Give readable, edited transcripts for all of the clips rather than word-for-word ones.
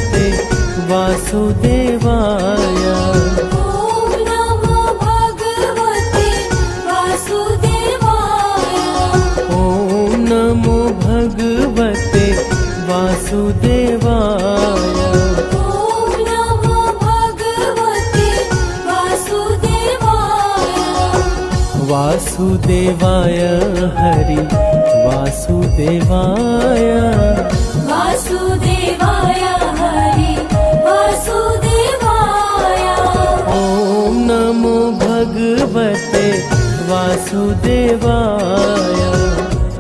भगवते वासुदेवाय। ॐ नमो भगवते वासुदेवाय। ॐ नमो भगवते वासुदेवाय। ॐ नमो भगवते वासुदेवाय। वासुदेवाय हरि वासुदेवाय। वासुदेवाय हरि वासुदेवाय। ॐ नमो भगवते वासुदेवाय।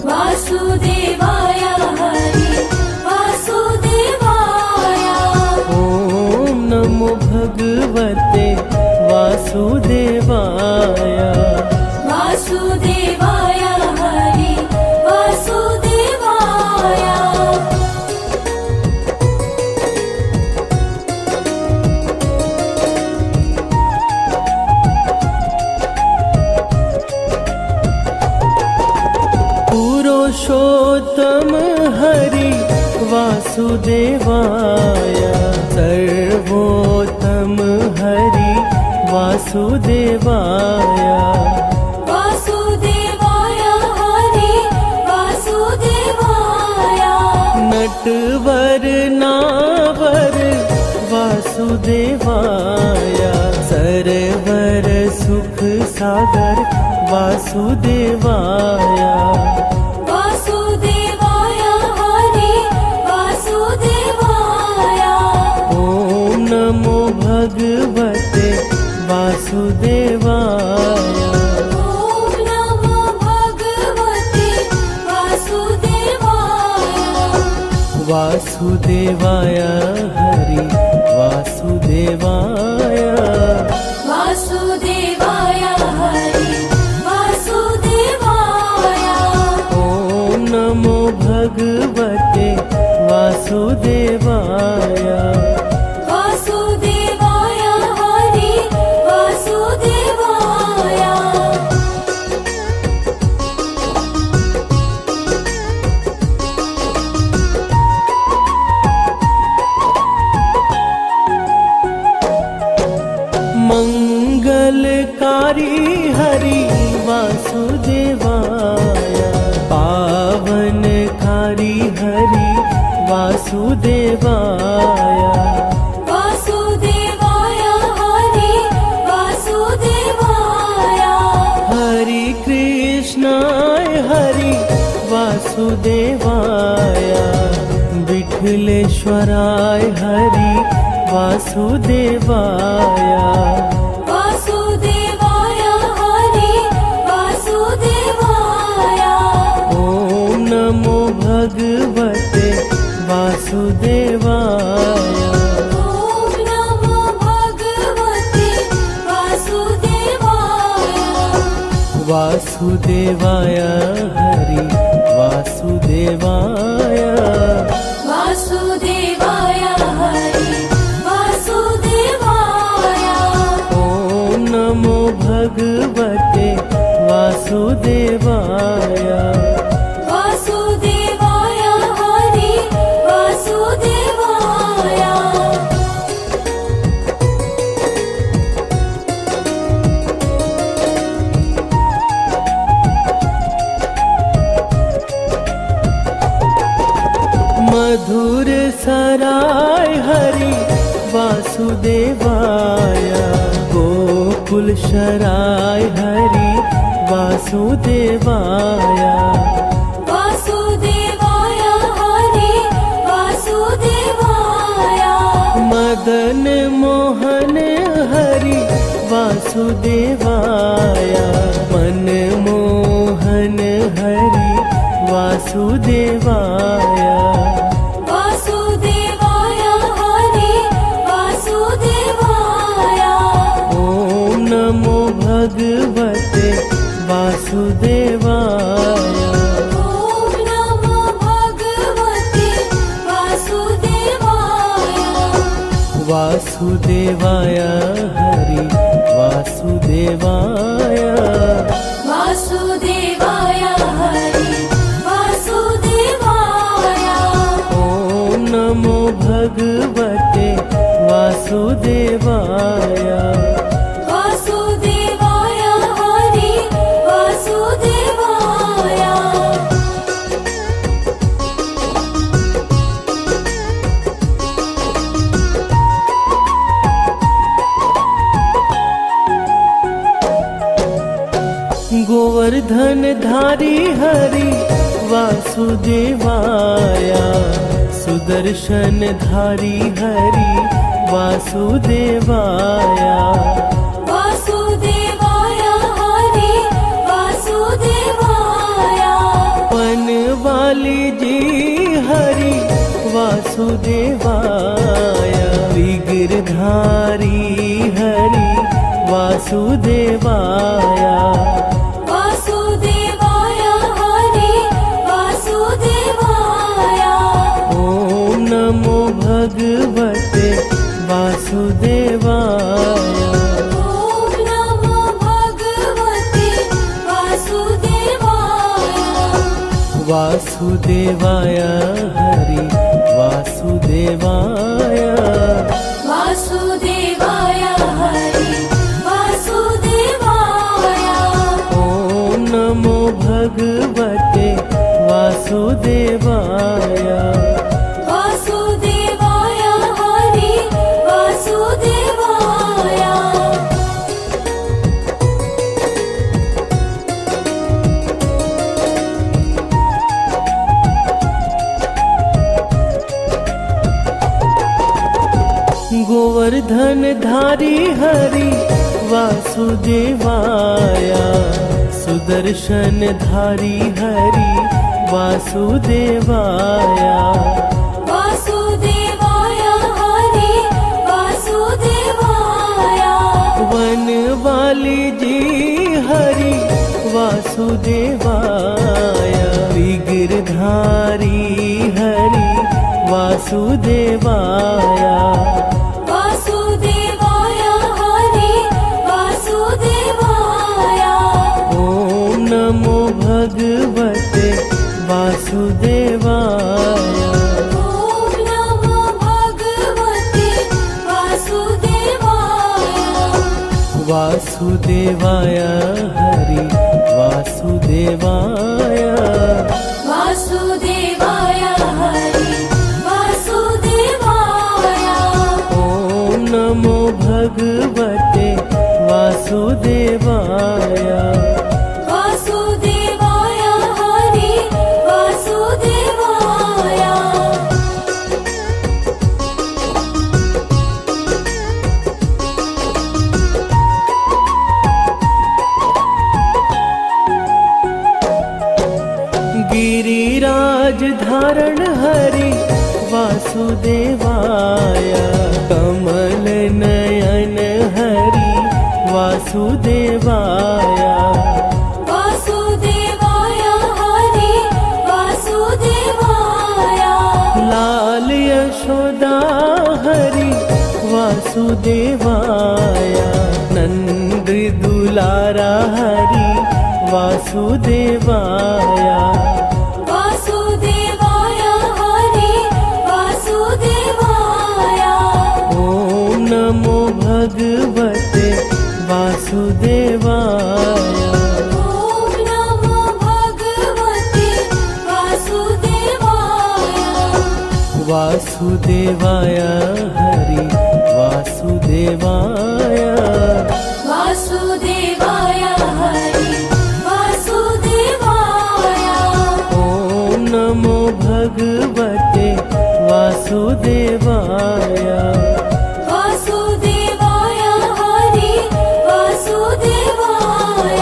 वासुदेवाय हरि वासुदेवाय। ॐ नमो भगवते वासुदेवाय। वासुदेवाय हरि वासुदेवाय। पुरुषोत्तम हरि वासुदेवाय। सर्वोत्तम हरि वासुदेवाय। वासुदेवाय हरि वासुदेवाय। नटवर नावर वासुदेवाय। सरवर सुख सागर वासुदेवाय। वासुदेवाय हरि वासुदेवाय। ॐ नमो भगवते वासुदेवाय। ॐ नमो भगवते वासुदेवाय। वासुदेवाय हरि वासुदेवाय। वासुदेवाय हरि वासुदेवाय। ॐ नमो भगवते वासुदेवाय। वासुदेवाय हरि वासुदेवाय। मंगलकारी हरि वासुदेवाय। पावनकारी हरि वासुदेवाय। वासुदेवाय हरि वासुदेवाय। हरि कृष्णाय हरि वासुदेवाय। विठलेश्वराय हरि वासुदेवाय। वासुदेवाय हरि वासुदेवाय। ॐ नमो भगवते वासुदेवाय। ॐ नमो भगवते वासुदेवाय। वासुदेवाय हरि वासुदेवाय। वासुदेवाय हरि वासुदेवाय। ॐ नमो भगवते वासुदेवाय। वासुदेवाय हरि वासुदेवाय। मधुर सराय हरि वासुदेवाय। गोकुल शराय हरि वासुदेवाय। वासुदेवाय हरि वासुदेवाय। मदन मोहन हरि वासुदेवाय। मनमोहन हरि वासुदेवाय। वासुदेवाय हरि वासुदेवाय। ॐ नमो भगवते वासुदेवाय। ॐ नमो भगवते वासुदेवाय। वासुदेवाय हरि वासुदेवाय। वासुदेवाय हरि वासुदेवाय। ॐ नमो भगवते वासुदेवाय वासुदेवाय हरि वासुदेवाय गोवर्धन धारी हरि वासुदेवाय सुदर्शन धारी हरि वासुदेवाय वासुदेवाय हरि वासुदेवाय वन वाली जी हरि वासुदेवाय विग्रधारी हरि वासुदेवाय वासुदेवाय हरि वासुदेवाय ओम नमो भगवते वासुदेवाय ॐ नमो भगवते वासुदेवाय वासुदेवाय हरि वासुदेवाय वासुदेवाय हरि वासुदेवाय ओम नमो भगवते वासुदेवाय वासुदेवाय हरि वासुदेवाय गोवर्धन धारी हरि वासुदेवाय सुदर्शन धारी हरि वासुदेवाय वासुदेवाय हरि वासुदेवाय वन वाली जी हरि वासुदेवाय विग्रधारी हरि वासुदेवाय वासुदेवाय हरि वासुदेवाय ओम नमो भगवते वासुदेवाय ॐ नमो भगवते वासुदेवाय वासुदेवाय हरि वासुदेवाय वासुदेवाय हरि वासुदेवाय ओम नमो भगवते वासुदेवाय वासुदेवाय हरि वासुदेवाय गिरिराज धारण हरि वासुदेवाय कमल नयन हरि वासुदेवाय वासुदेवाय हरि वासुदेवाय लाल यशोदा हरि वासुदेवाय नंद दुलारा हरि वासुदेवाय वासुदेवाय हरि वासुदेवाय ओम नमो भगवते वासुदेवाय ॐ नमो भगवते वासुदेवाय वासुदेवाय हरि वासुदेवाय वासुदेवाय हरि वासुदेवाय ओम नमो भगवते वासुदेवाय वासुदेवाय हरि वासुदेवाय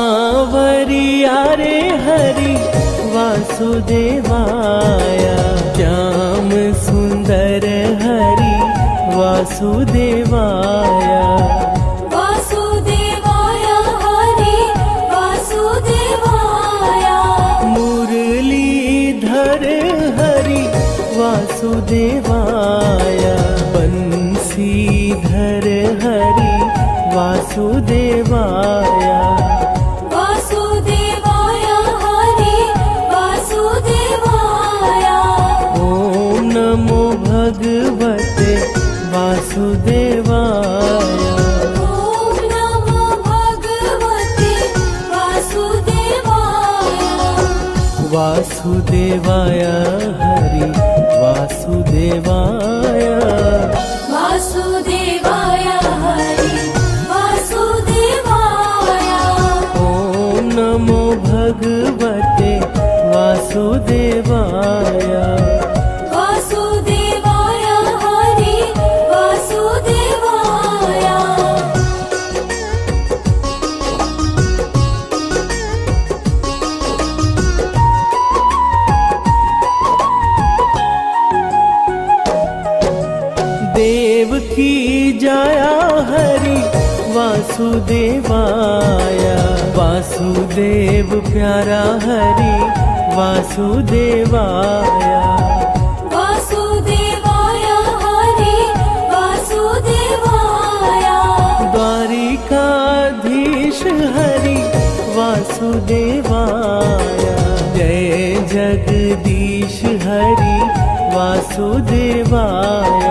सांवरिया रे हरि वासुदेवाय श्याम सुंदर हरि वासुदेवाय वासुदेवाय हरि वासुदेवाय मुरलीधर हरि वासुदेवाय बंसीधर हरि वासुदेवाय वासुदेवाय हरि वासुदेवाय ॐ नमो भगवते वासुदेवाय ॐ नमो भगवते वासुदेवाय वासुदेवाय हरि वासुदेवाय वासुदेवाय हरि वासुदेवाय ॐ नमो भगवते वासुदेवाय वासुदेवाय हरि वासुदेवाय देव की जाया हरि वासुदेवाय वासुदेव प्यारा हरि वासुदेवाय वासुदेवाय हरि वासुदेवाय द्वारिकाधीश हरि वासुदेवाय जय जगदीश हरि वासुदेवाय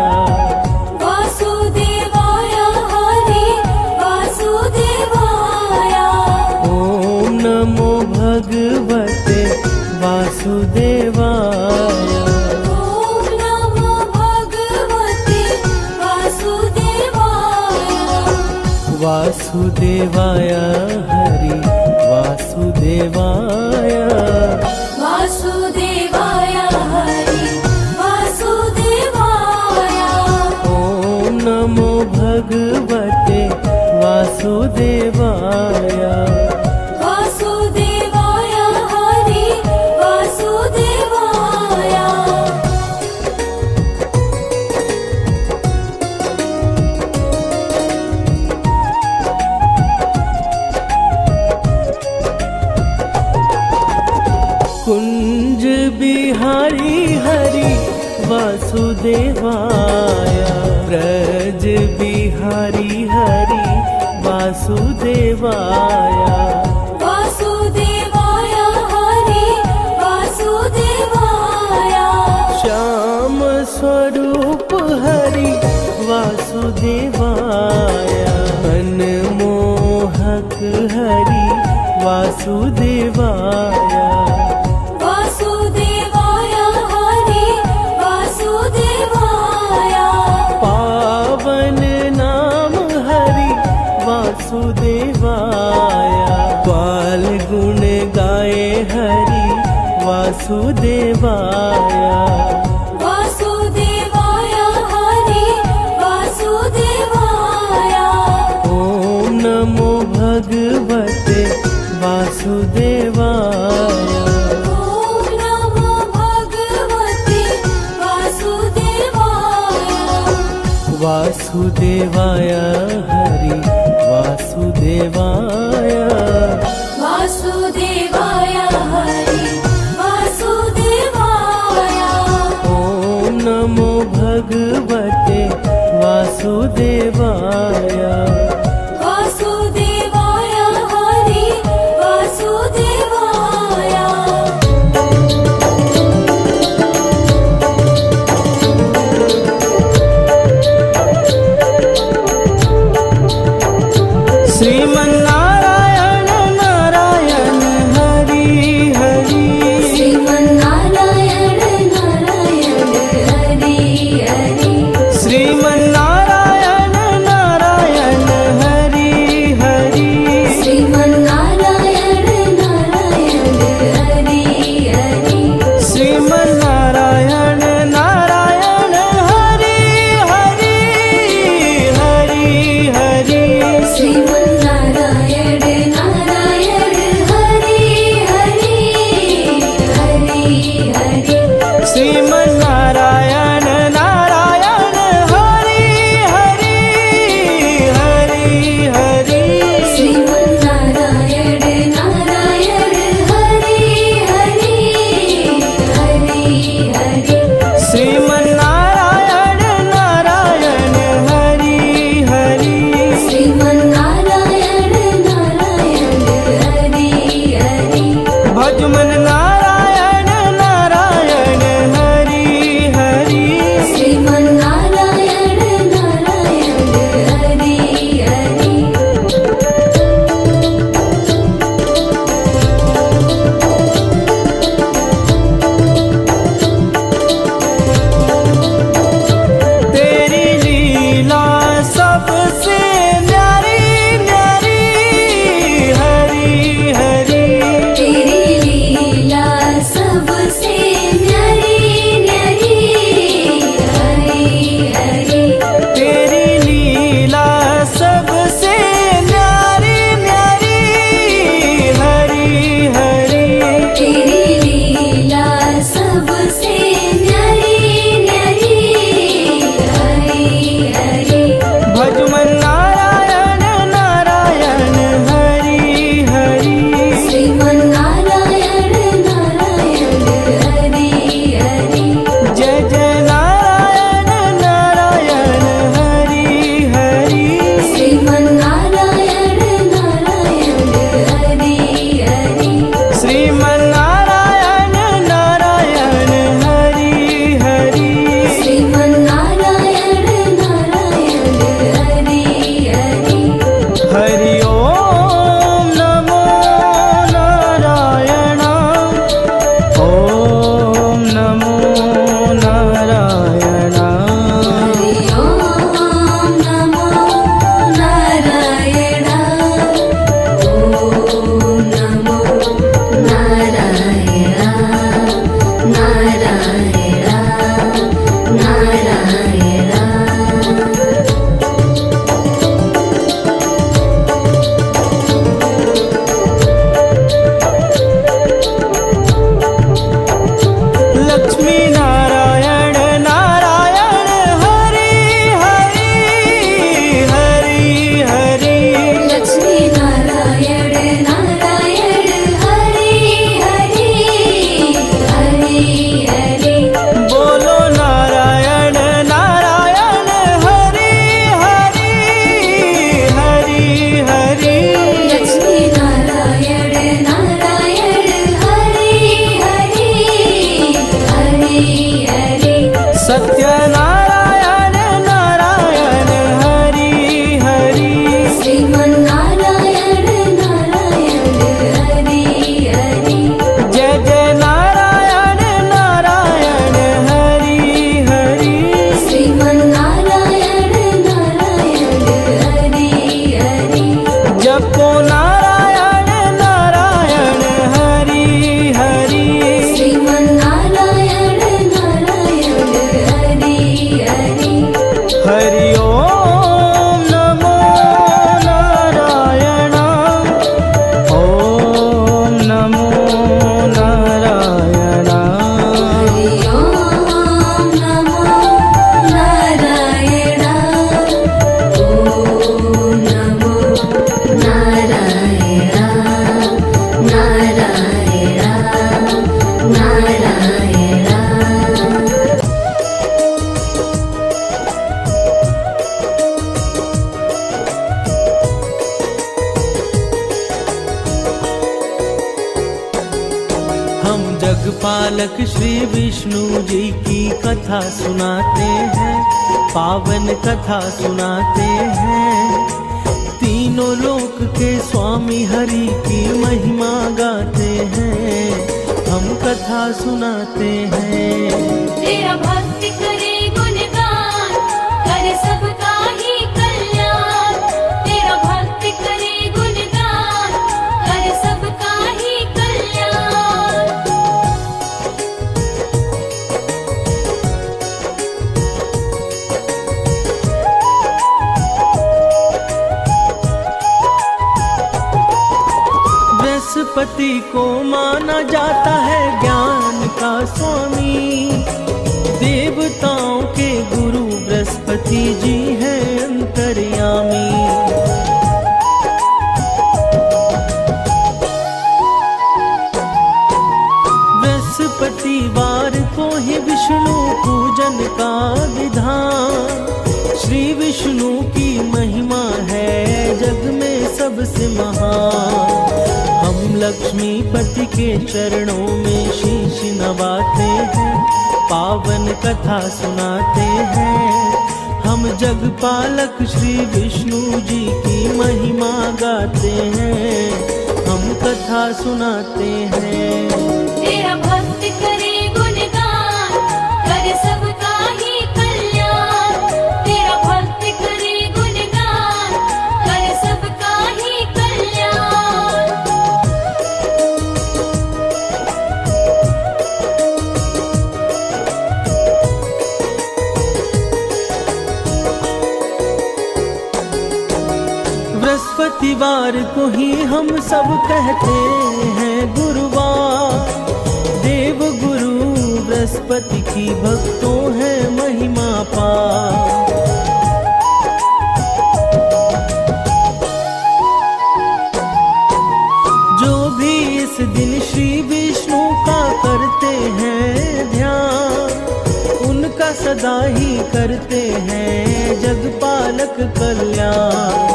वासुदेवाय हरि वासुदेवाय ॐ नमो भगवते वासुदेवाय ॐ नमो भगवते वासुदेवाय वासुदेवाय हरि वासुदेवाय वासुदेवाय हरि वासुदेवाय ॐ नमो भगवते वासुदेवाय वासुदेवाय हरि वासुदेवाय कुंज बिहारी हरि वासुदेवाय ब्रज बिहारी हरि वासुदेवाय वासुदेवाय हरि वासुदेवाय श्याम स्वरूप हरि वासुदेवाय मनमोहक हरि वासुदेवाय वासुदेवाय हरि वासुदेवाय पावन नाम हरि वासुदेवाय ग्वाल गुण गाए हरि वासुदेवाय वासुदेवाय हरि वासुदेवाय ॐ नमो भगवते वासुदेवाय ॐ नमो भगवते वासुदेवाय वासुदेवाय हरि वासुदेवाय वासुदेवाय हरि वासुदेवाय ॐ नमो भगवते वासुदेवाय वासुदेवाय हरि वासुदेवाय श्रीमन्नारायण नारायण हरि हरि श्रीमन्नारायण नारायण हरि हरि श्रीमन्नारायण नारायण हरि हरि श्रीमन्नारायण नारायण हरि हरि श्रीमन्नारायण नारायण हरि हरि हरि हरि श्रीमन्नारायण जगपालक श्री विष्णु जी की कथा सुनाते हैं, पावन कथा सुनाते हैं। तीनों लोक के स्वामी हरि की महिमा गाते हैं, हम कथा सुनाते हैं। तेरा भक्त करे गुणगान, करे सबका ही कल्याण। तेरा भक्त करे गुणगान, करे सबका ही कल्याण। बृहस्पति को माना जाता है ज्ञान का स्वामी, देवताओं के गुरु बृहस्पति जी हैं अंतर्यामी। बृहस्पतिवार को ही विष्णु पूजन का विधान, श्री विष्णु की महिमा है जग में सबसे महान। हम लक्ष्मीपति के चरणों में शीश नवाते हैं, पावन कथा सुनाते हैं। हम जगपालक श्री विष्णु जी की महिमा गाते हैं, हम कथा सुनाते हैं। तेरा भक्त करे गुणगान, करे सबका ही कल्याण। तेरा भक्त करे गुणगान, करे सबका ही कल्याण। बृहस्पतिवार को ही हम सब कहते हैं गुरुवार, देव गुरु बृहस्पति की भक्तों है महिमा पार। जो भी इस दिन श्री विष्णु का करते हैं ध्यान, उनका सदा ही करते हैं जगपालक कल्याण।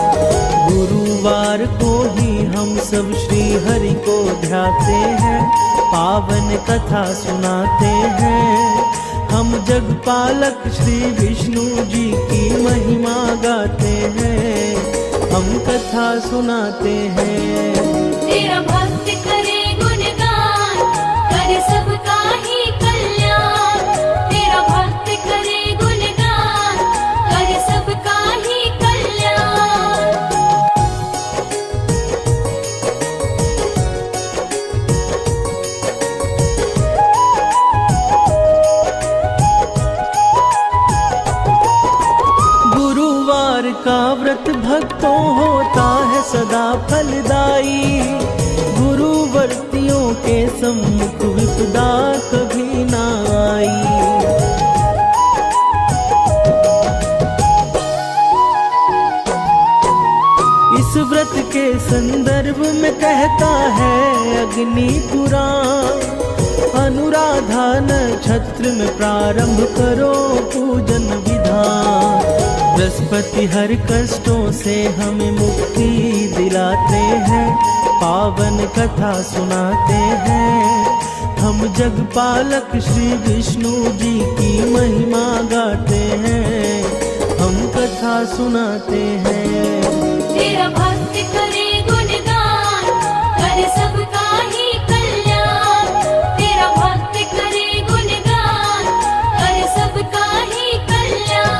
गुरुवार को ही हम सब श्री हरि को ध्याते हैं, पावन कथा सुनाते हैं। हम जगपालक श्री विष्णु जी की महिमा गाते हैं, हम कथा सुनाते हैं। तेरा भक्त करे गुणगान, करे सबका ही कल्याण। तेरा भक्त करे गुणगान, करे सबका ही कल्याण। गुरुवार का व्रत भक्तों होता है सदा फलदायी, गुरुवर्तियों के सम्मुख विपदा कभी ना आई। इस व्रत के संदर्भ में कहता है अग्नि पुराण, अनुराधा नक्षत्र में प्रारंभ करो पूजन विधान। बृहस्पति हर कष्टों से हमें मुक्ति दिलाते हैं, पावन कथा सुनाते हैं। हम जगपालक श्री विष्णु जी की महिमा गाते हैं, हम कथा सुनाते हैं। तेरा भक्त करे गुणगान, करे सबका ही कल्याण। तेरा भक्त करे गुणगान, करे सबका ही कल्याण।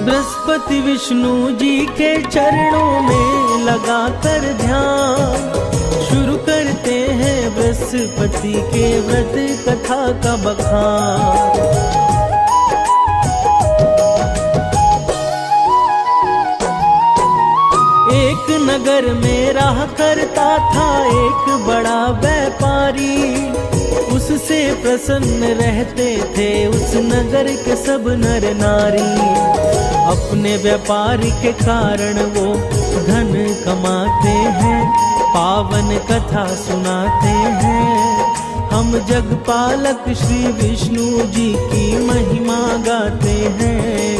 बृहस्पति विष्णु जी के चरणों में लगाकर ध्यान, शुरू करते हैं बृहस्पति के व्रत कथा का बखान। एक नगर में रहा करता था एक बड़ा व्यापारी, उससे प्रसन्न रहते थे उस नगर के सब नर नारी। अपने व्यापार के कारण वो धन कमाते हैं, पावन कथा सुनाते हैं। हम जगपालक श्री विष्णु जी की महिमा गाते हैं,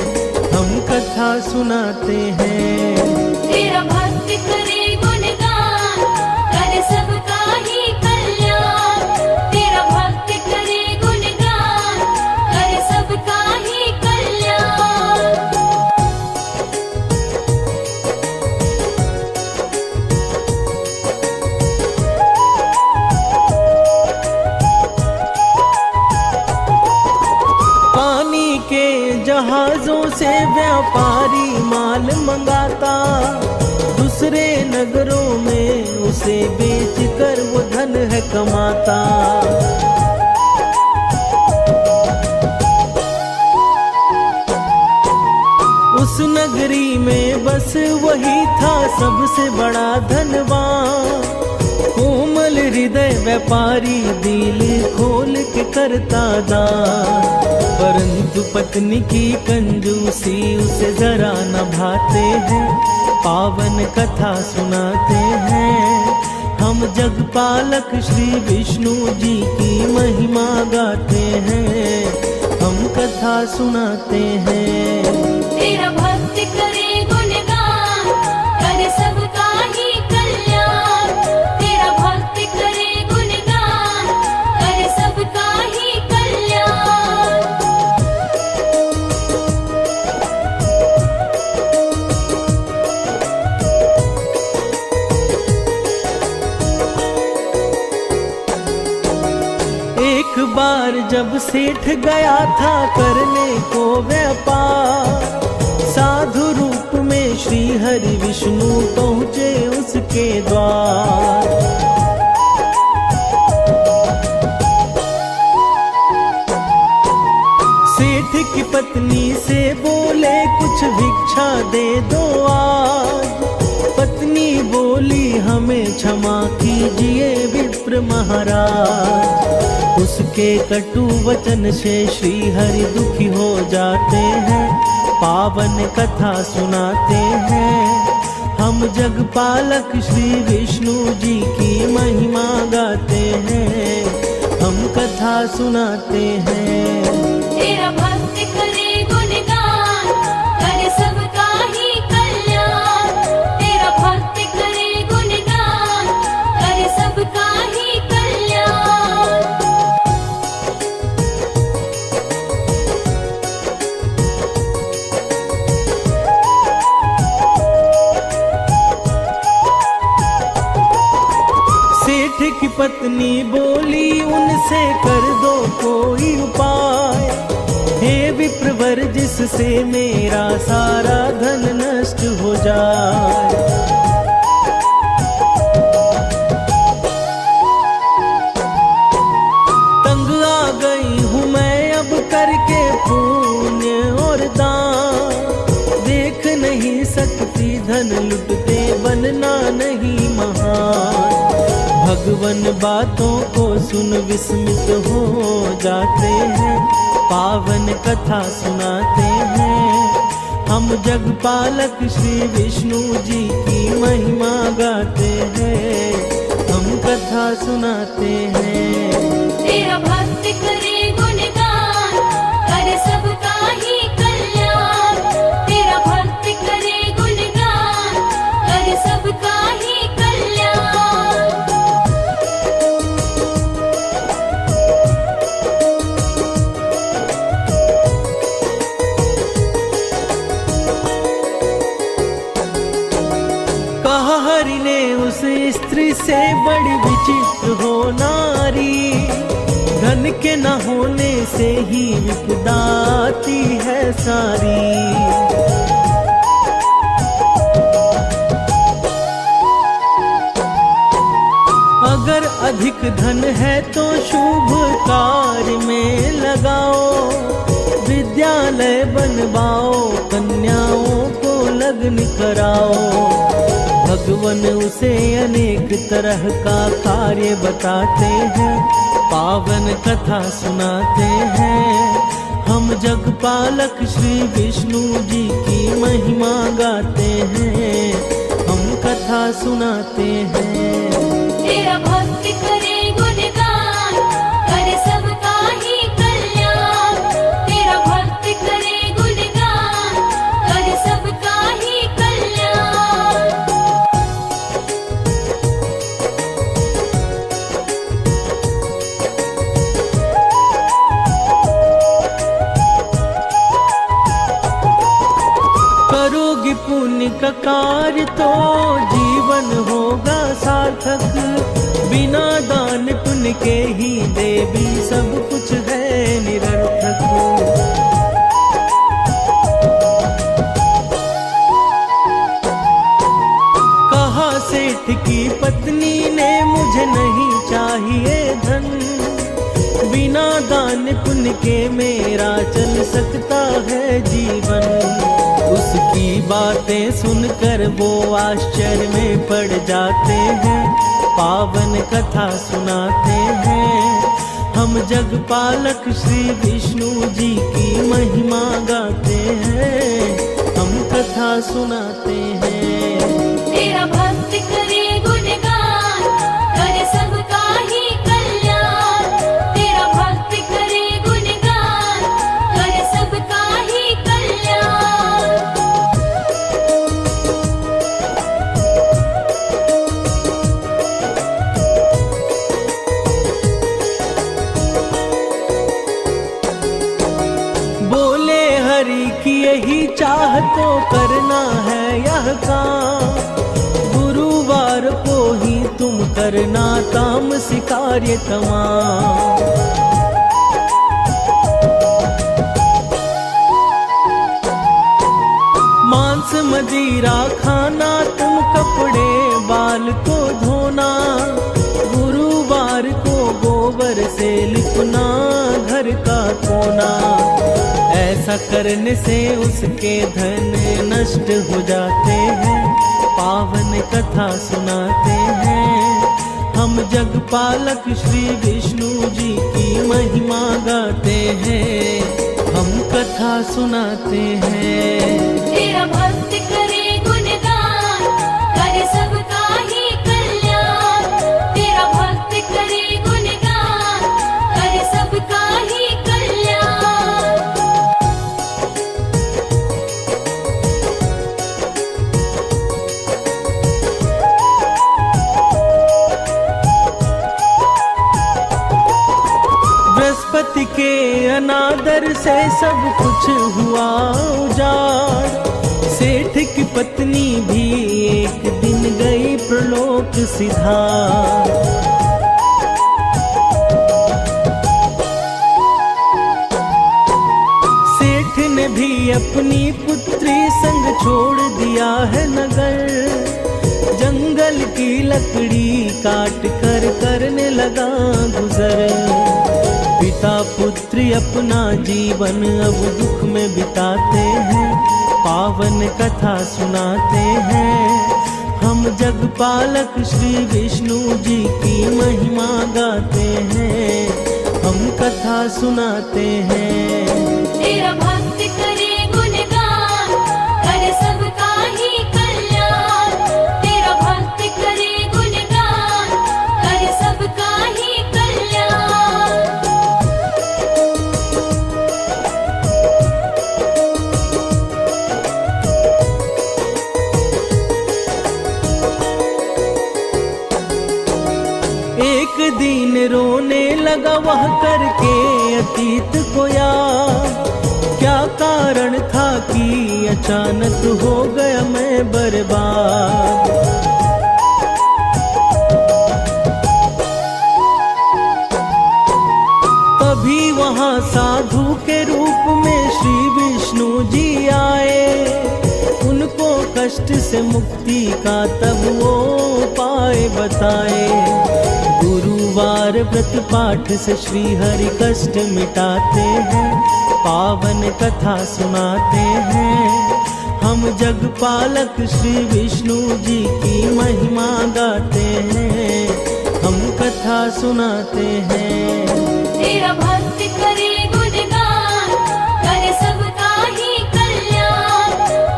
हम कथा सुनाते हैं। तेरा भक्त करे गुणगान, करे सबका ही कल्याण। तेरा भक्त करे गुणगान, करे सबका ही कल्याण। पानी के जहाजों से व्यापारी माल मंगाता, दूसरे नगरों में उसे बेचकर वो धन है कमाता। उस नगरी में बस वही था सबसे बड़ा धनवान, कोमल हृदय व्यापारी दिल खोल के करता दान। परंतु पत्नी की कंजूसी उसे जरा न भाते हैं, पावन कथा सुनाते हैं। हम जगपालक श्री विष्णु जी की महिमा गाते हैं, हम कथा सुनाते हैं। तेरा भक्त करे गुणगान, करे सबका ही कल्याण। तेरा भक्त करे गुणगान, करे सबका ही कल्याण। एक बार जब सेठ गया था करने को व्यापार, साधु रूप में श्री हरि विष्णु पहुँचे उसके द्वार। सेठ की पत्नी से बोले कुछ भिक्षा दे दो आज। पत्नी बोली हमें क्षमा कीजिए विप्र महाराज। उसके कटु वचन से श्री हरि दुखी हो जाते हैं, पावन कथा सुनाते हैं। हम जगपालक श्री विष्णु जी की महिमा गाते हैं, हम कथा सुनाते हैं। तेरा भक्त करे गुणगान, करे सबका ही कल्याण। तेरा भक्त करे गुणगान, करे सबका ही कल्याण। सेठ की पत्नी बोली उनसे कर दो कोई उपाय, हे विप्रवर जिससे मेरा सारा धन नष्ट हो जाए। तंग आ गई हूँ मैं अब करके पुण्य और दान, देख नहीं सकती धन लुटते बनना नहीं महान। भगवन बातों को सुन विस्मित हो जाते हैं, पावन कथा सुनाते हैं। हम जगपालक श्री विष्णु जी की महिमा गाते हैं, हम कथा सुनाते हैं। तेरा भक्त करे गुणगान, करे सबका ही कल्याण। तेरा भक्त करे गुणगान, करे सबका ही कल्याण। कहा हरि ने उस स्त्री से बड़ी विचित्र हो नारी, धन के न होने से ही विपदा आती है सारी। अगर अधिक धन है तो शुभ कार्य में लगाओ, विद्यालय बनवाओ, कन्याओं को लग्न कराओ। भगवन उसे अनेक तरह का कार्य बताते हैं, पावन कथा सुनाते हैं। हम जगपालक श्री विष्णु जी की महिमा गाते हैं, हम कथा सुनाते हैं। तेरा भक्त करे गुणगान, पुण्य का कार्य तो जीवन होगा सार्थक। बिना दान पुण्य के ही देवी सब कुछ है निरर्थक। कहा सेठ की पत्नी ने मुझे नहीं चाहिए धन, बिना दान पुण्य के मेरा चल सकता है जीवन। उसकी बातें सुनकर वो आश्चर्य में पड़ जाते हैं, पावन कथा सुनाते हैं। हम जगपालक श्री विष्णु जी की महिमा गाते हैं, हम कथा सुनाते हैं। तेरा भक्त करे गुणगान, करे सबका ही कल्याण। तेरा भक्त करे गुणगान, करे सबका ही कल्याण। बोले हरि की यही चाह तो करना है यह काम। गुरुवार को ही तुम करना तामसी कार्य तमाम। मांस मदिरा खाना, तुम कपड़े बाल को धोना। गुरुवार को गोबर से लिपना घर का कोना। ऐसा करने से उसके धन नष्ट हो जाते हैं, पावन कथा सुनाते हैं। हम जगपालक श्री विष्णु जी की महिमा गाते हैं, हम कथा सुनाते हैं। तेरा भक्त करे गुणगान, करे सबका ही कल्याण। तेरा भक्त करे गुणगान, करे सबका ही कल्याण। बृहस्पति के अनादर से सब कुछ हुआ उजाड़। सेठ की पत्नी भी एक दिन गई प्रलोक सिधार। सेठ ने भी अपनी पुत्री संग छोड़ दिया है नगर। जंगल की लकड़ी काट कर करने लगा गुजर। पिता पुत्री अपना जीवन अब दुख में बिताते हैं, पावन कथा सुनाते हैं। हम जगपालक श्री विष्णु जी की महिमा गाते हैं, हम कथा सुनाते हैं। तेरा भक्त करे गुणगान, करे सबका ही कल्याण। तेरा भक्त करे गुणगान, करे सबका ही कल्याण। एक दिन रोने लगा वह करके अतीत को याद। क्या कारण था कि अचानक हो गया मैं बर्बाद। तभी वहाँ साधु के रूप में श्री विष्णु जी आए। उनको कष्ट से मुक्ति का तब वो उपाय बताए। गुरुवार व्रत पाठ से श्री हरि कष्ट मिटाते हैं, पावन कथा सुनाते हैं। हम जगपालक श्री विष्णु जी की महिमा गाते हैं, हम कथा सुनाते हैं। तेरा भक्त करे गुणगान, करे सबका ही कल्याण।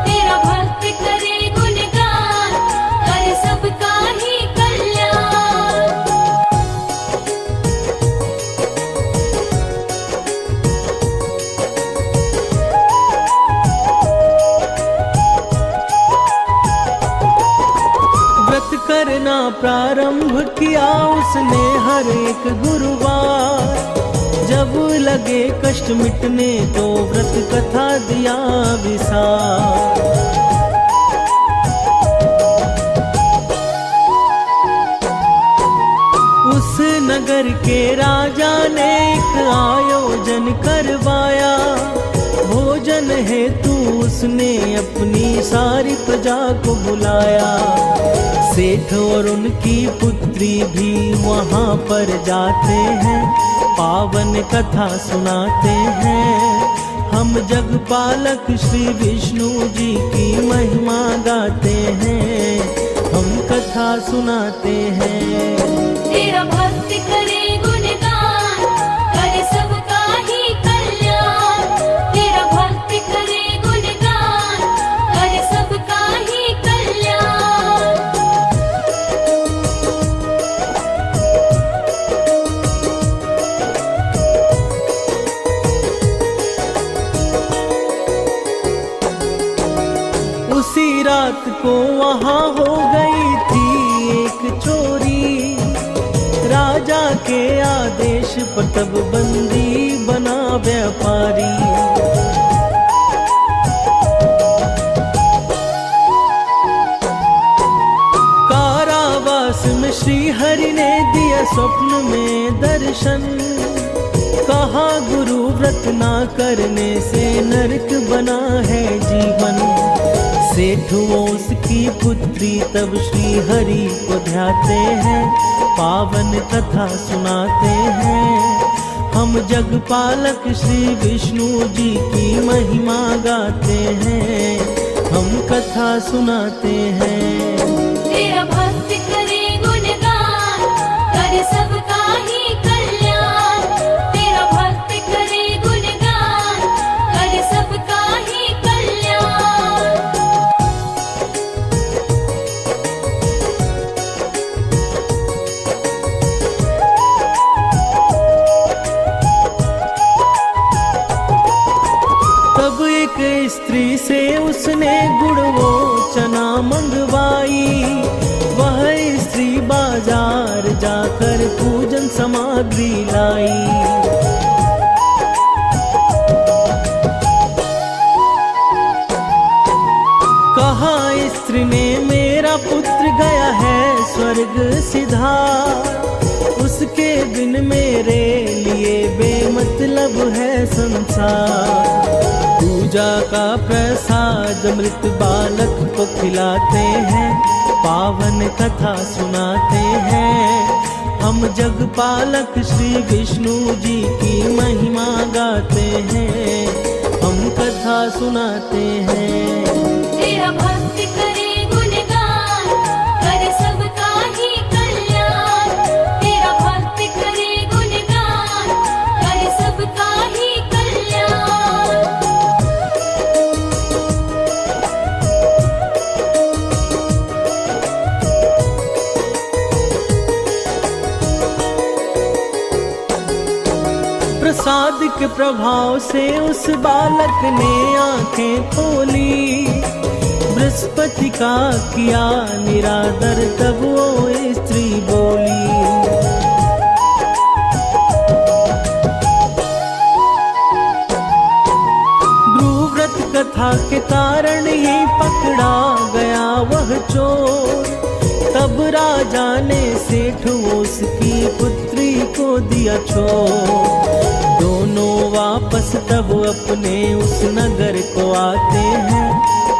तेरा भक्त करे गुणगान, करे सबका ही कल्याण। व्रत करना प्रारंभ किया उसने हर एक गुरुवार। जब लगे कष्ट मिटने तो व्रत कथा दिया विसार। उस नगर के राजा ने एक आयोजन करवाया। भोजन हेतु उसने अपनी सारी प्रजा को बुलाया। सेठ और उनकी पुत्री भी वहाँ पर जाते हैं, पावन कथा सुनाते हैं। हम जगपालक श्री विष्णु जी की महिमा गाते हैं, हम कथा सुनाते हैं। तेरा भक्त करे गुणगान, करे सबका ही कल्याण। तेरा भक्त करे गुणगान, करे सबका ही कल्याण। उसी रात को वहाँ हो गई थी एक चोरी। राजा के आदेश पर तब बंदी बना व्यापारी। कारावास में श्री हरि ने दिया स्वप्न में दर्शन। कहा गुरु व्रत ना करने से नरक बना है जीवन। सेठ उसकी पुत्री तब श्री हरि को ध्याते हैं, पावन कथा सुनाते हैं। हम जगपालक श्री विष्णु जी की महिमा गाते हैं, हम कथा सुनाते हैं। तेरा भक्त करे गुणगान, करे सबका ही कल्याण। तेरा भक्त करे गुणगान, करे सबका ही कल्याण। तब एक स्त्री से उसने गुड़ वो चना मंगवाई। वह स्त्री बाजार जाकर पूजन सामग्री लाई। कहा स्त्री ने मेरा पुत्र गया है स्वर्ग सिधार। उसके बिन मेरे लिए बेमतलब है संसार। पूजा का प्रसाद मृत बालक को खिलाते हैं, पावन कथा सुनाते हैं। हम जगपालक श्री विष्णु जी की महिमा गाते हैं, हम कथा सुनाते हैं। तेरा भक्त करे गुणगान, करे सबका ही कल्याण। तेरा भक्त करे गुणगान, करे सबका ही कल्याण। प्रसाद के प्रभाव से उस बालक ने आंखें खोली। बृहस्पति का किया निरादर तब वो स्त्री बोली। गुरुव्रत कथा के कारण ही पकड़ा गया वह चोर। तब राजा ने सेठ उसकी पुत्री को दिया छोड़। दोनों वापस तब अपने उस नगर को आते हैं,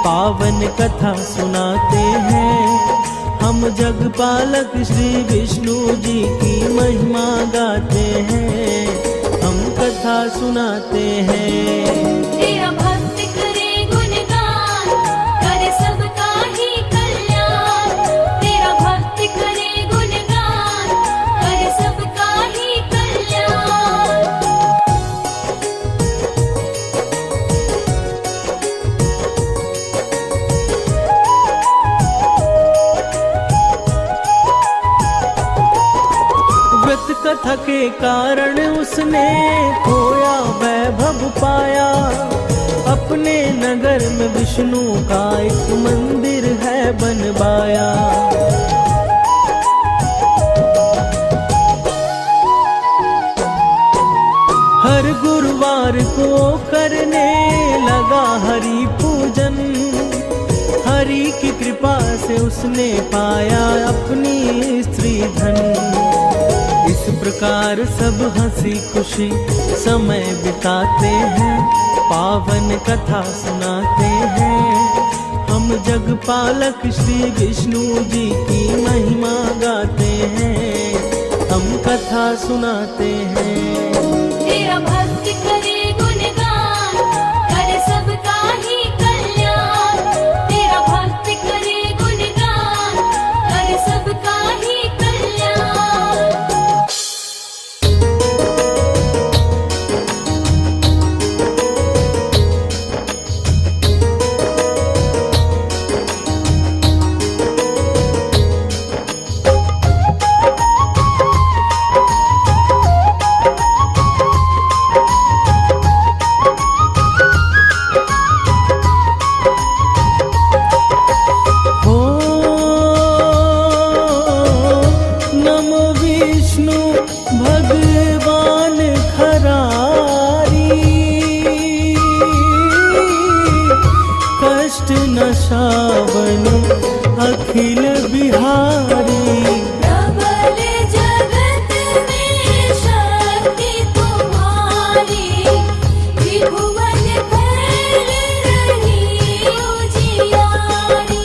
पावन कथा सुनाते हैं। हम जगपालक श्री विष्णु जी की महिमा गाते हैं, हम कथा सुनाते हैं। तेरा भक्त करे गुणगान, करे सबका ही कल्याण। तेरा भक्त करे गुणगान, करे सबका ही कल्याण। व्रत कथा के कारण उसने खोया वैभव पाया। अपने नगर में विष्णु का एक मंदिर है बनवाया। हर गुरुवार को करने लगा हरि पूजन। हरि की कृपा से उसने पाया अपनी स्त्री धन। प्रकार सब हंसी खुशी समय बिताते हैं, पावन कथा सुनाते हैं। हम जगपालक श्री विष्णु जी की महिमा गाते हैं, हम कथा सुनाते हैं। तेरा भक्त करे गुणगान, करे सबका ही कल्याण। तेरा भक्त करे गुणगान, करे सबका ही कल्याण। भगवान खरारी, कष्ट नशावन अखिल बिहारी। प्रबल जगत में शक्ति तुम्हारी, त्रिभुवन फैल रही उजियारी।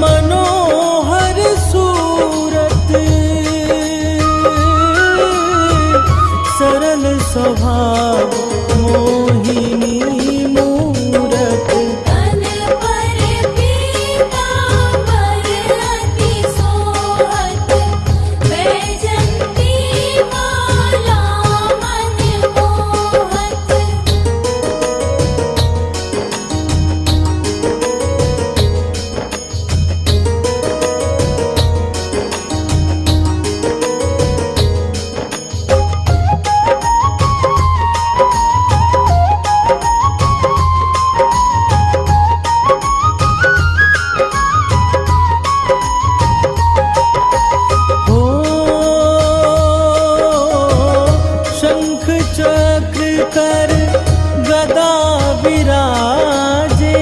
मनोहर सूरत, सरल स्वभाव मोहिनी मूरत। तन पर पीतांबर अति सोहत, वैजंती माला मन मोहत। शंख चक्र कर गदा विराजे,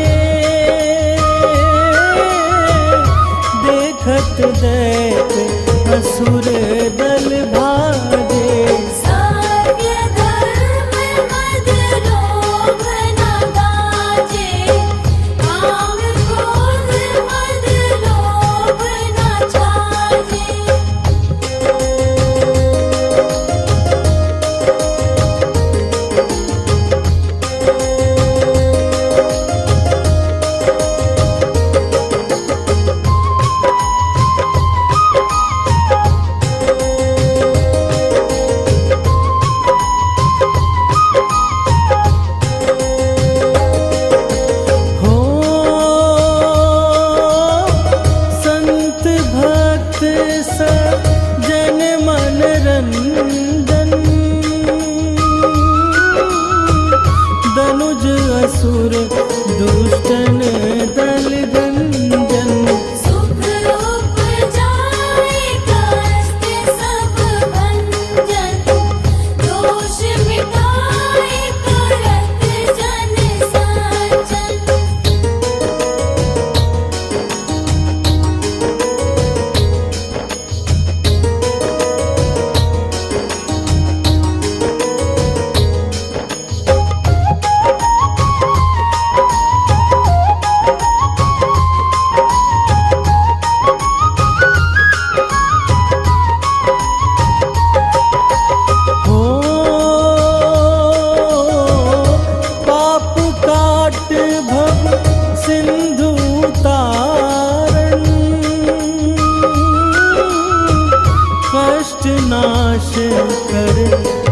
देखत दैत असुर दल भाजे। सत्य धर्म मद लोभ न गाजे, काम क्रोध मद लोभ न छाजे। जन मन रंजन, दनुज असुर दुष्टन दल दंजन। सुख उपजाए कष्ट सब भंजन, दोष मिटाए करत जन सज्जन। नाश कर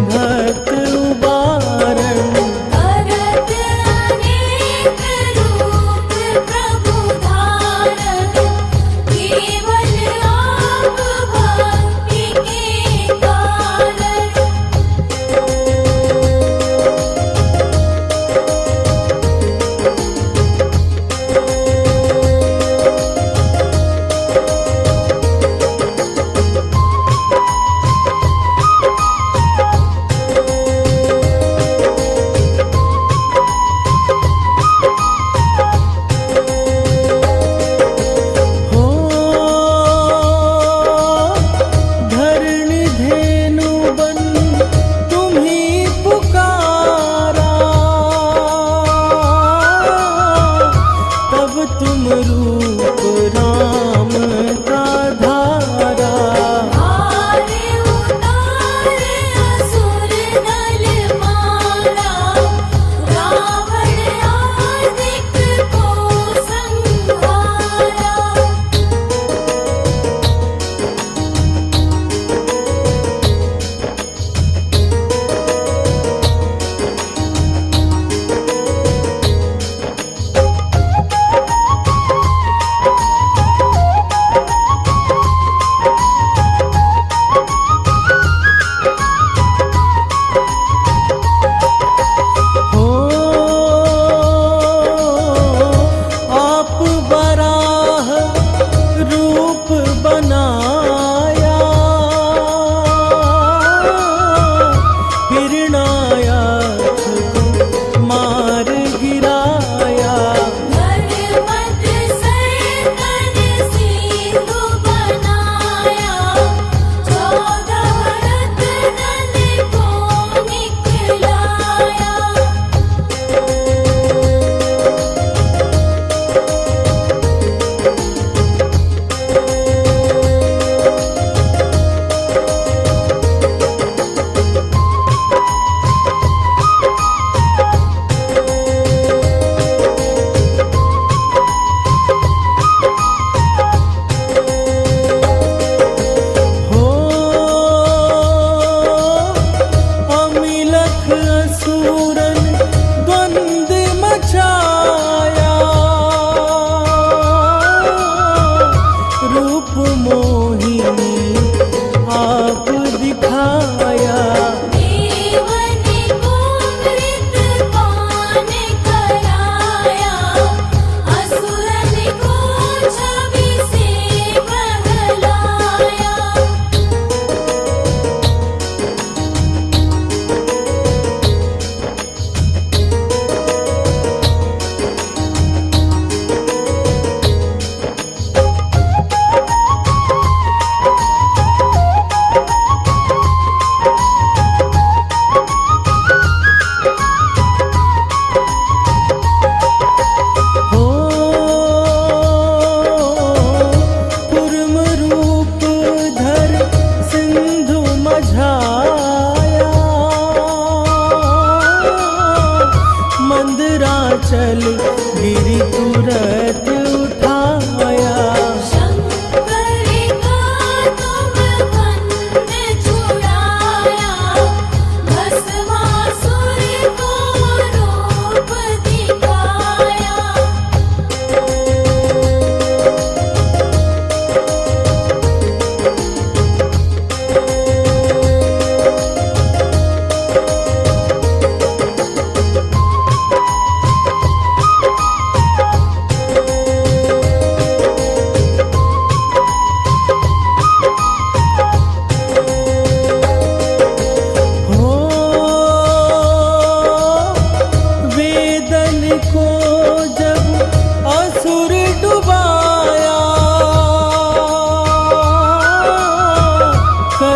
भक्त उबारण। करत अनेक रूप प्रभु धारण, केवल आप भक्ति के कारण।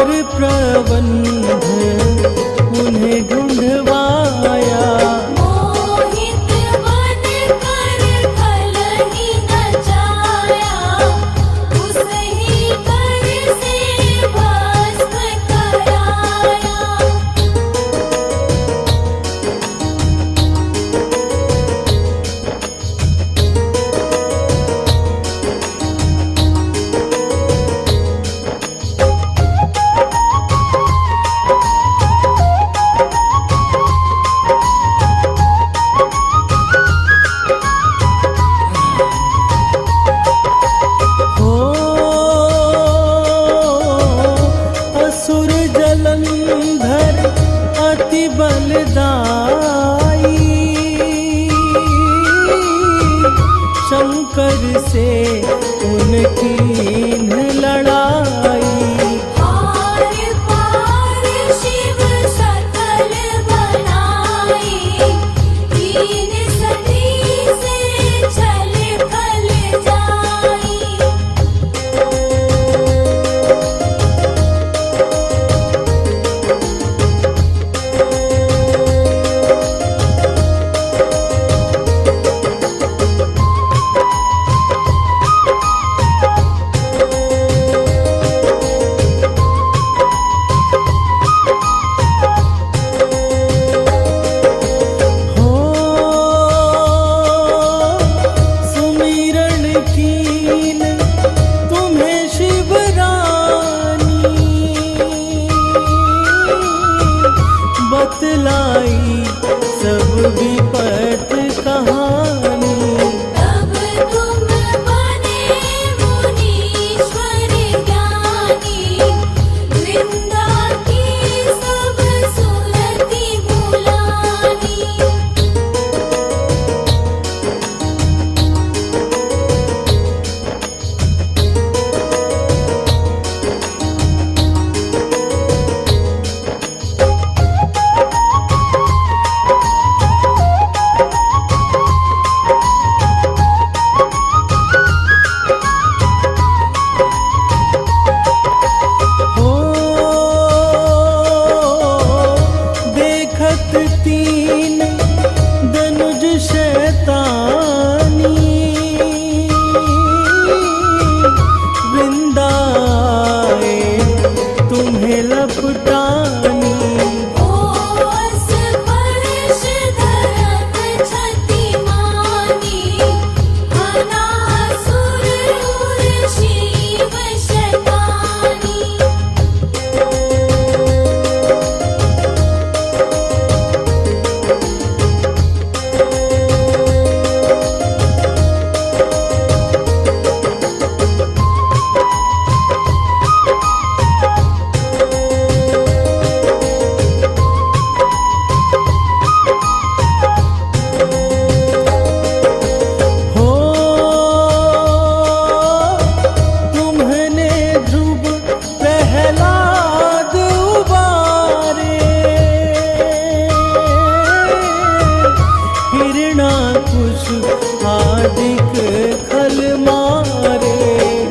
और प्रबंध उन्हें ढूंढवाया। मोहित बन कर खल ही नचाया, उस ही कर से भस्म कराया। हो असुर जलंधर अति बलदाई, शंकर से उनकी लड़ाई। आर पार शिव सकल बनाई, तीन सदी से छल खल जाई। हो सुमिरण कीन तुम्हें शिवरानी, बतलाई सब विपत कहानी। तब तुम बने मुनीश्वर ज्ञानी, वृंदा की सब सुरति बुलानी। हो देखत तीन दनुज शैतानी, वृंदाए तुम्हें लपटानी। ओस परश धरम छति मानी, अनासुर उर शिव शतानी। हो तुम्हने ध्रुव प्रहलाद उबारे, हिरणाकुश आदिक खल मारे।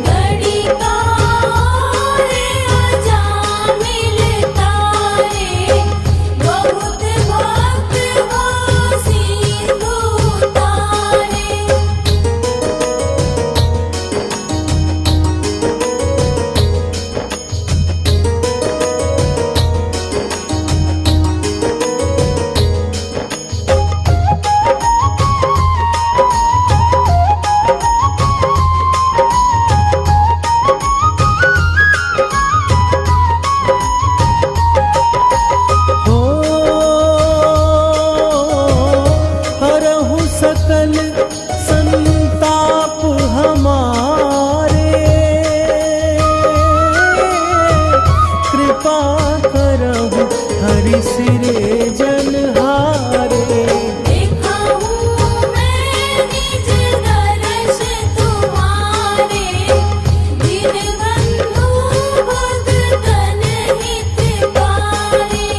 घड़ी तारे अजामिल तारे, बहुत भक्त हो सिंधु तारे। हो हरहु सकल संताप हमारे, कृपा करहु हरि सिरे जनहारे। देखा हूँ मैं निज दर्श तुम्हारे, दीनबंधु भगतन हितकारी।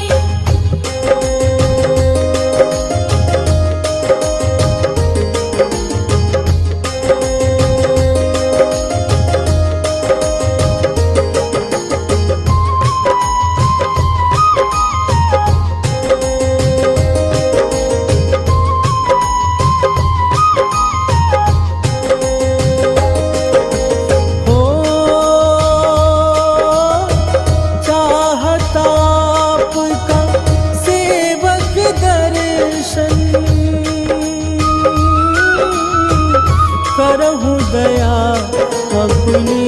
अपनी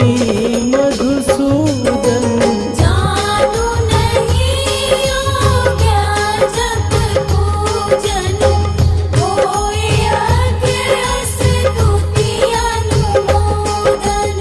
मधुसूदन। जानू नहीं योग्य जप पूजन, होए अज्ञ स्तुति अनुमोदन।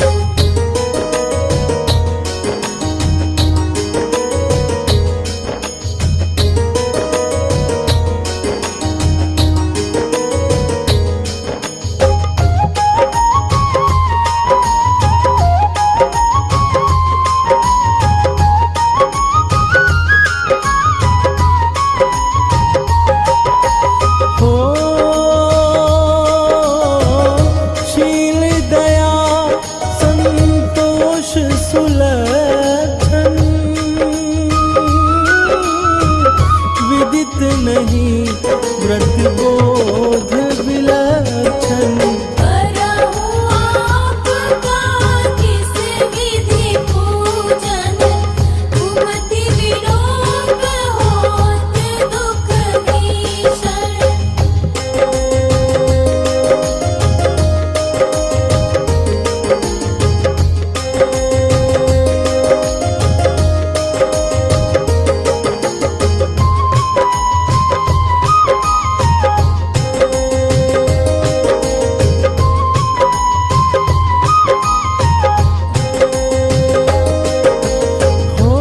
हो शील दया संतोष सुलक्षण, विदित नहीं व्रत बोध विलक्षण। करहु आपका किस विधि पूजन, कुमति विलोप होत दुख भीषण। हो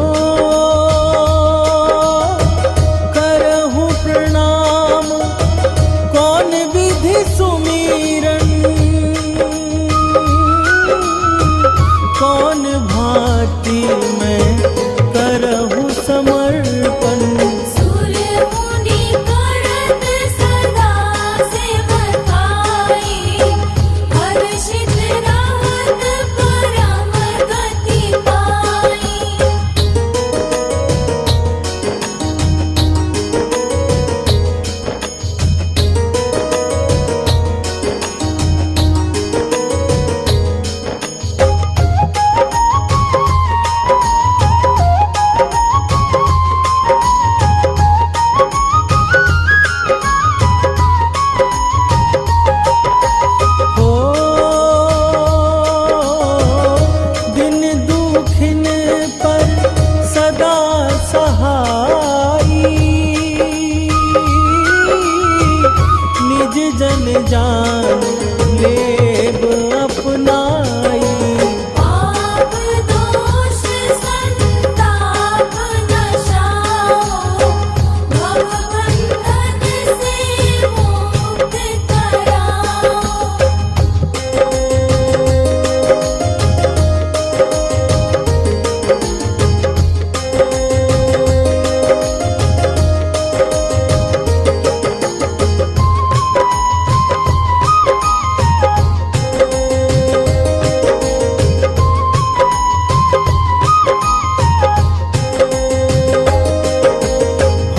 करहु प्रणाम कौन विधि सुमीरन, कौन भांति मैं करहु समर्पण। सुर मुनि करत सदा सेवकाई, हर्षित रहत परम गति पाई। हो दिन दुखिन पर सदा सहाई, निज जन जान लेब अपनाई। पाप दोष संताप नशाओ, भव बंधन से मुक्त कराओ।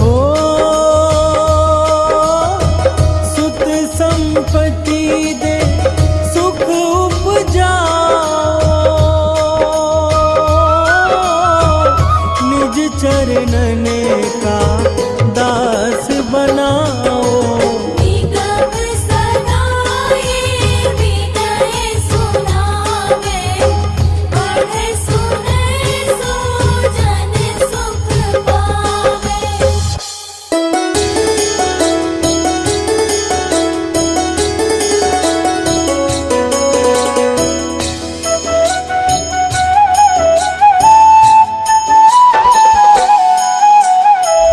हो सुत संपत्ति दे सुख उपजाओ, निज चरणन का दास बनाओ। निगम सदाए विनय सुनावे, पढ़े सुने सो जन सुख पावे।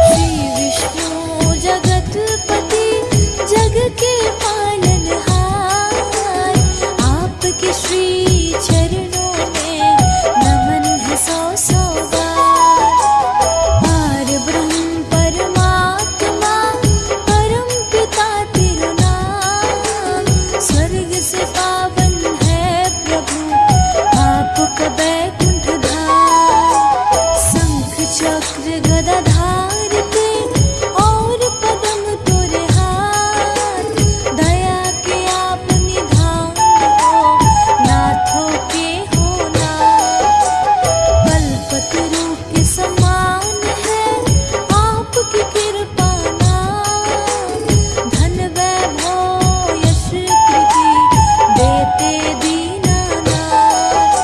श्री विष्णु जगतपति जग के पालनहार, आपके श्री चरणों में नमन है सौ सौ बार। पार ब्रह्म परमात्मा परम पिता तिरुनाम, स्वर्ग से पावन है प्रभु आपका बैकुंठ धाम। शंख चक्र गदाधार के और पदम तोरे हाथ, दया के आप निधान हो, नाथों के हो नाथ। कल्पतरु के समान है आपकी कृपा नाम, धन वैभव यश कीर्ति देते दीनानाथ।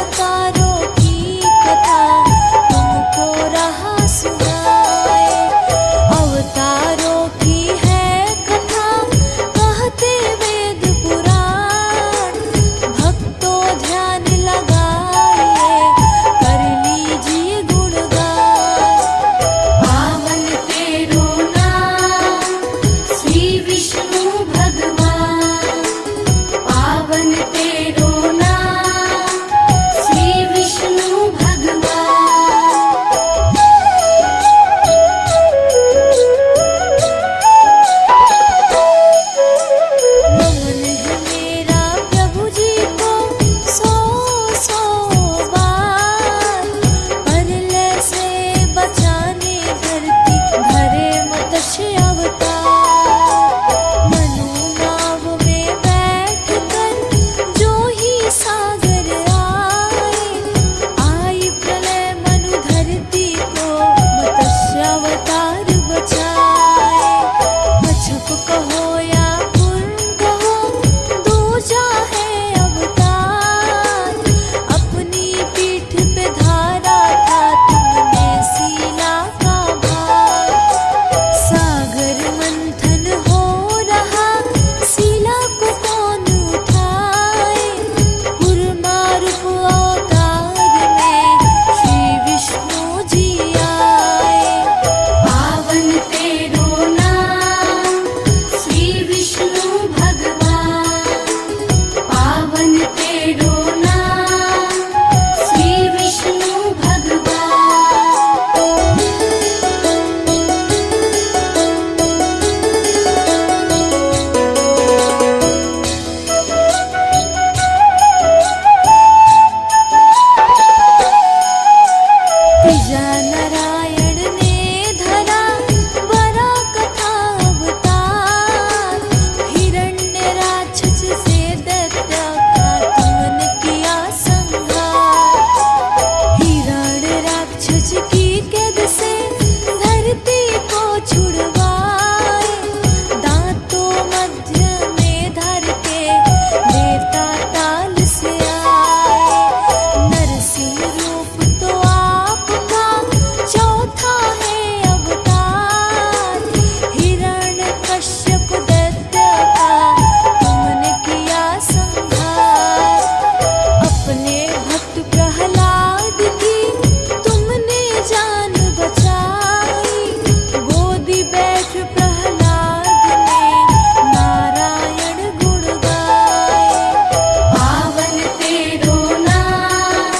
अवतारों की कथा तुमको रहा सुनाए। अवतारों की है कथा कहते वेद पुराण, भक्तों ध्यान लगाइए कर लीजिए गुणगान। पावन तेरो नाम श्री विष्णु भगवान, पावन तेरो नाम श्री विष्णु भगवान। नमन है मेरा प्रभु जी को सौ सौ बार, परलय से बचाने धरती धरे मत्स्य अवतार। मनु नाव में बैठ कर जो ही सागर आए, आई प्रलय मनु धरती को मत्स्य अवतार बचाए। कच्छप कहो या कुर्म कहो दूजा है अवतार, अपनी पीठ पे धारा था तुमने सीला का भार। सागर मंथन हो रहा सीला को कौन उठाए, कुर्मा रूप अवतार में श्री विष्णु जी आए। पावन तेरो नाम श्री विष्णु भगवान, पावन तेरो नाम श्री विष्णु भगवान। त्रिजा नारायण ने धरा वरा कथा अवतार, हिरण्य राक्षस से दैत्य का तुमने किया संहार। हिरण्य राक्षस की कैद से धरती को छुड़वाए, दांतों मध्य में धर के लेता ताल से आए। नरसिंह रूप तो आपका चौथा है अवतार, हिरण्य कश्यप दैत्य का तुमने किया संहार। अपने भक्त प्रहलाद की तुमने जान बचाई, गोदी बैठ प्रहलाद ने नारायण गुण गाए। पावन तेरो नाम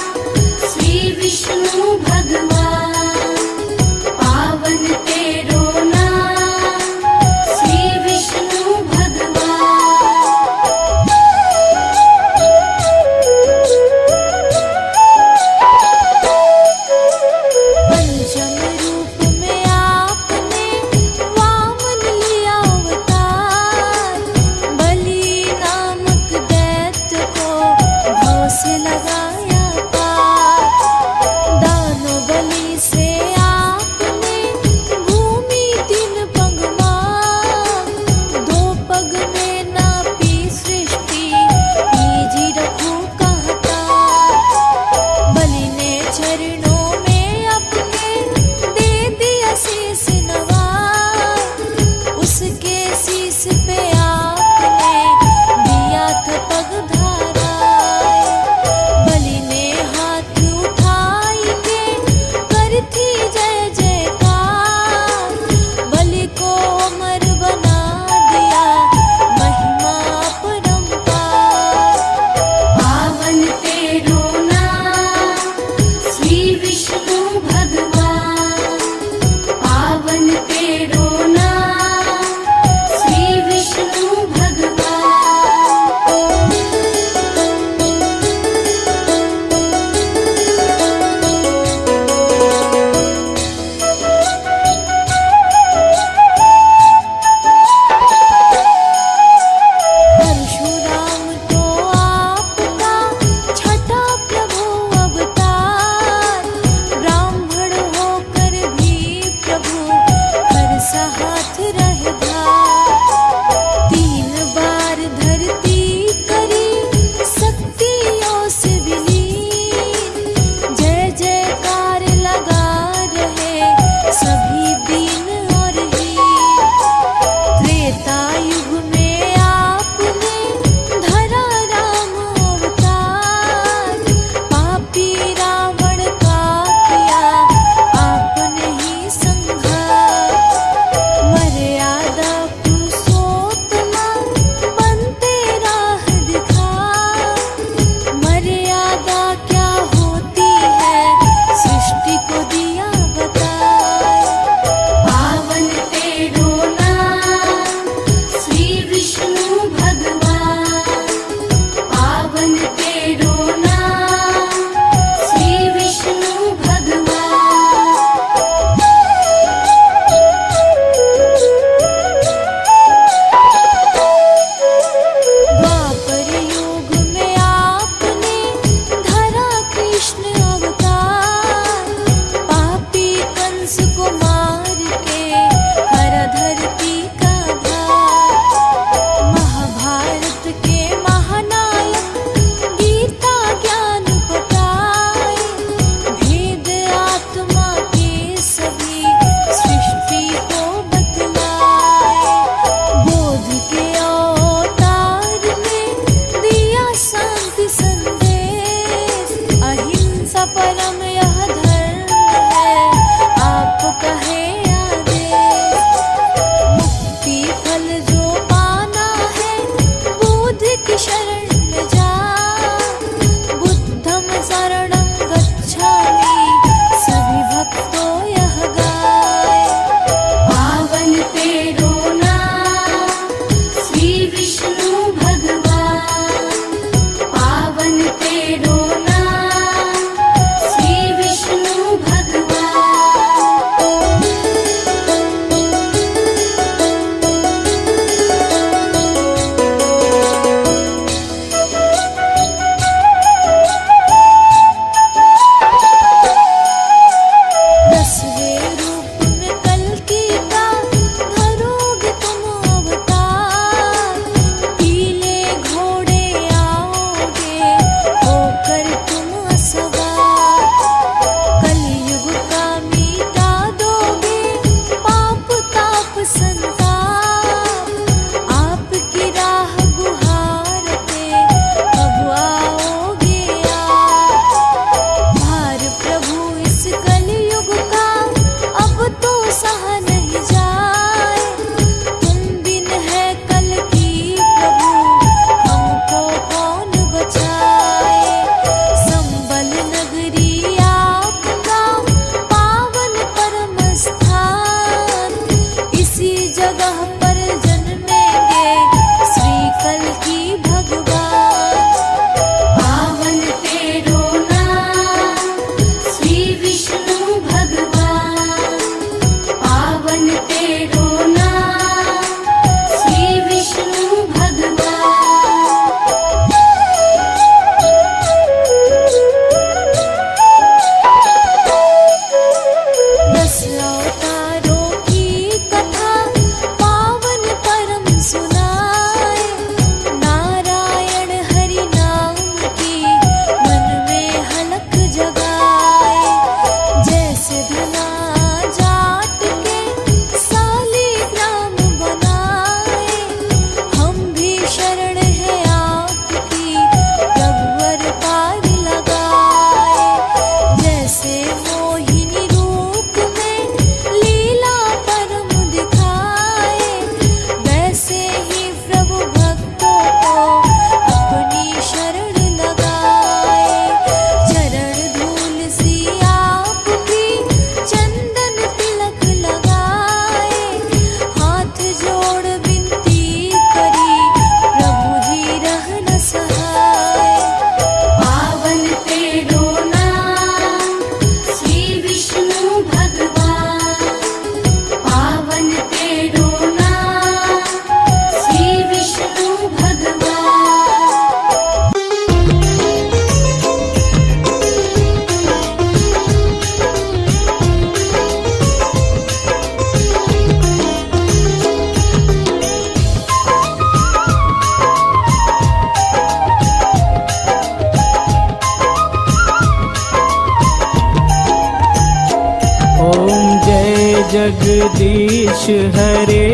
जगदीश हरे,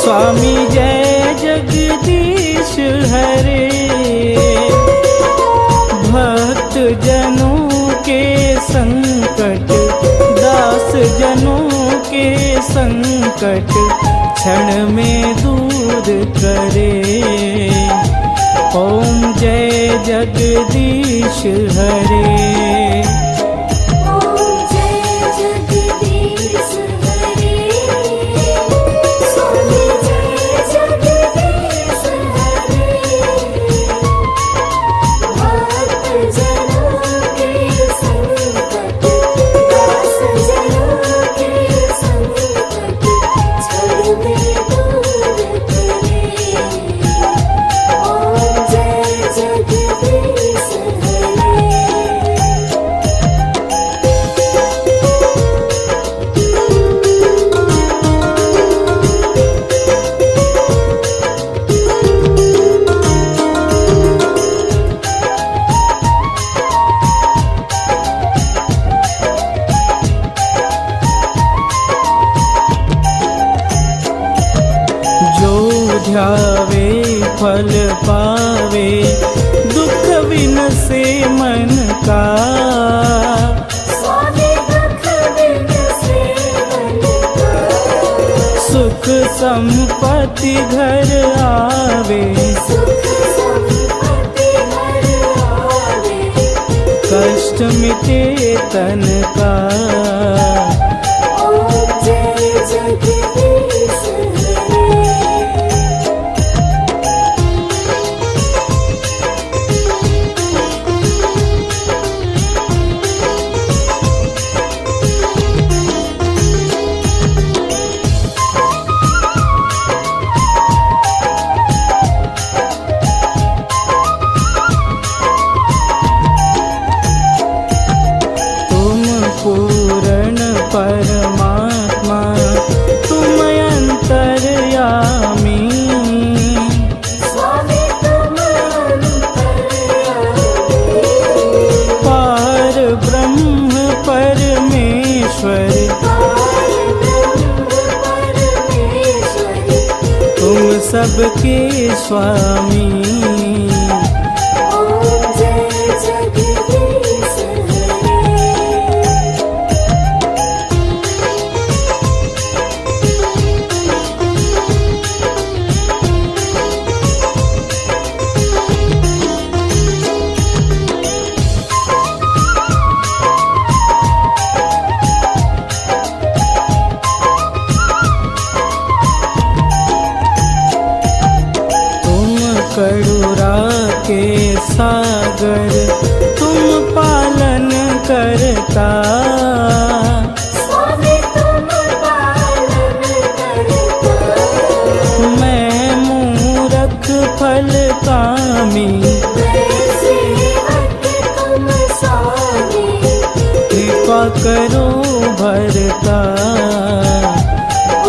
स्वामी जय जगदीश हरे। भक्त जनों के संकट, दास जनों के संकट क्षण में दूर करे। ओम जय जगदीश हरे। ओम जय जगदीश हरे, स्वामी जय जगदीश हरे। भक्त जनों के संकट, दास जनों के संकट क्षण में दूर करे। ओम जय जगदीश हरे। जो ध्यावे फल पावे, दुख विनसे मन का। स्वामी दुख विनसे मन का। सुख संपत्ति घर आवे, सुख संपत्ति घर आवे। कष्ट मिटे तन का। ओम जय जगदीश हरे। तुम पूर्ण परमात्मा, तुम अंतर्यामी। स्वामी तुम अंतर्यामी। पार ब्रह्म परमेश्वर, पारब्रह्म परमेश्वर। तुम सबके स्वामी। ओम जय जगदीश हरे। तुम करुणा के सागर, तुम पालन करता। स्वामी तुम पालन करता। मैं मूरख फल कामी, मैं सेवक तुम स्वामी। कृपा करो भरता।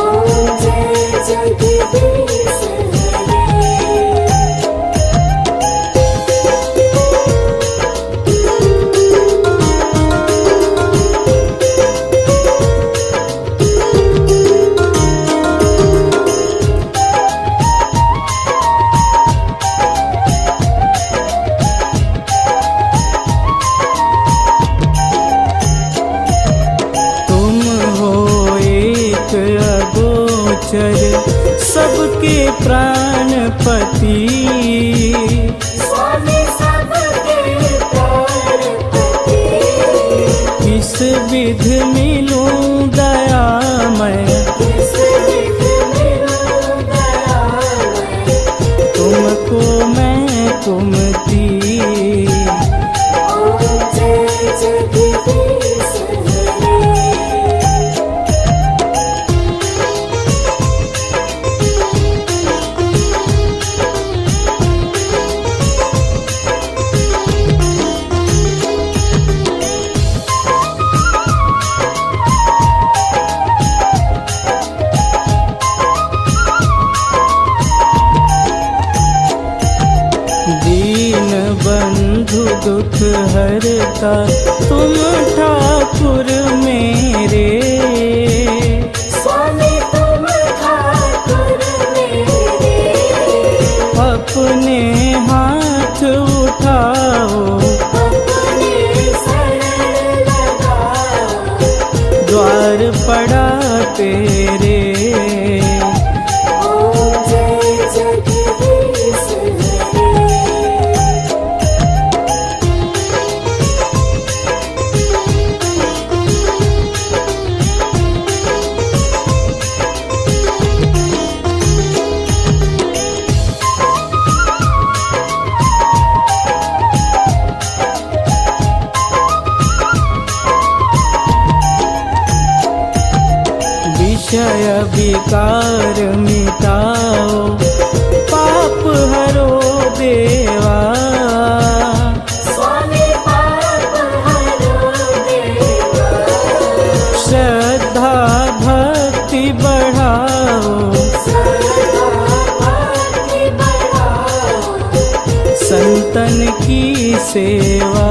ओम जय जगदीश हरे। तुम हो एक अगोचर, सबके प्राणपति। स्वामी सबके प्राणपति। किस विध मिलूं दयामय, किस विध मिलूं दयामय। तुमको मैं कुमति। ओम जय जगदीश हरे। दीन बंधु दुख है करता तुम ठाकुर मेरे। स्वामी तुम ठाकुर मेरे, अपने हाथ उठाओ, अपने शरण लगाओ, द्वार पड़ा तेरे। ओम जय जगदीश हरे। विषय विकार मिटाओ, पाप हरो देवा। स्वामी पाप हरो देवा, श्रद्धा भक्ति बढ़ाओ, श्रद्धा भक्ति बढ़ाओ, संतन की सेवा।